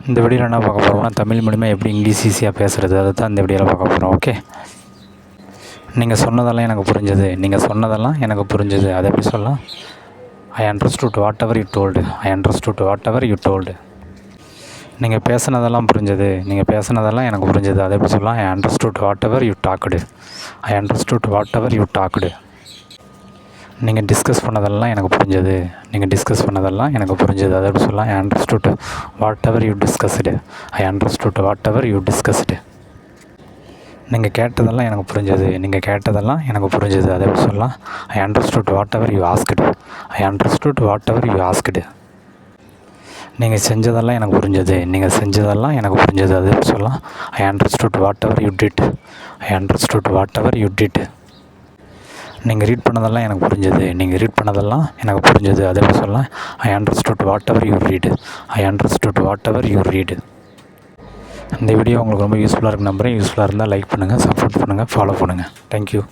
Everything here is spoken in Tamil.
இந்த வீடியோவில் என்ன பார்க்க போகிறோம்னா, தமிழ் மூலிமா எப்படி இங்கிலீஷ் ஈஸியாக பேசுகிறது, அதை தான் இந்த வீடியோவில் பார்க்க போகிறோம். ஓகே, நீங்கள் சொன்னதெல்லாம் எனக்கு புரிஞ்சது, நீங்கள் சொன்னதெல்லாம் எனக்கு புரிஞ்சது. அதை எப்படி சொல்லலாம்? I understood what ever you told. I understood what ever you told. நீங்கள் பேசுனதெல்லாம் புரிஞ்சது, நீங்கள் பேசுனதெல்லாம் எனக்கு புரிஞ்சது. அதை எப்படி சொல்லலாம்? I understood what ever you டாக்குடு. I understood what ever you டாக்குடு. நீங்கள் டிஸ்கஸ் பண்ணதெல்லாம் எனக்கு புரிஞ்சது, நீங்கள் டிஸ்கஸ் பண்ணதெல்லாம் எனக்கு புரிஞ்சது. அதை எப்படி சொல்லலாம்? I understood what ever you discussed. I understood what ever you discussed. நீங்கள் கேட்டதெல்லாம் எனக்கு புரிஞ்சது, நீங்கள் கேட்டதெல்லாம் எனக்கு புரிஞ்சது. அதை எப்படி சொல்லலாம்? I understood what ever you asked. I understood what ever you asked. நீங்கள் செஞ்சதெல்லாம் எனக்கு புரிஞ்சது, நீங்கள் செஞ்சதெல்லாம் எனக்கு புரிஞ்சது. அதை எப்படி சொல்லலாம்? I understood what ever you did. I understood what ever you did. நீங்கள் ரீட் பண்ணதெல்லாம் எனக்கு புரிஞ்சது, நீங்கள் ரீட் பண்ணதெல்லாம் எனக்கு புரிஞ்சது. அதை எப்படி சொல்லலாம்? I understood what ever you read. I understood what ever you read. இந்த வீடியோ உங்களுக்கு ரொம்ப யூஸ்ஃபுல்லாக இருக்குன்னு நம்புகிறேன். யூஸ்ஃபுல்லாக இருந்தால் லைக் பண்ணுங்கள், சப்போர்ட் பண்ணுங்கள், ஃபாலோ பண்ணுங்கள். தேங்க்யூ.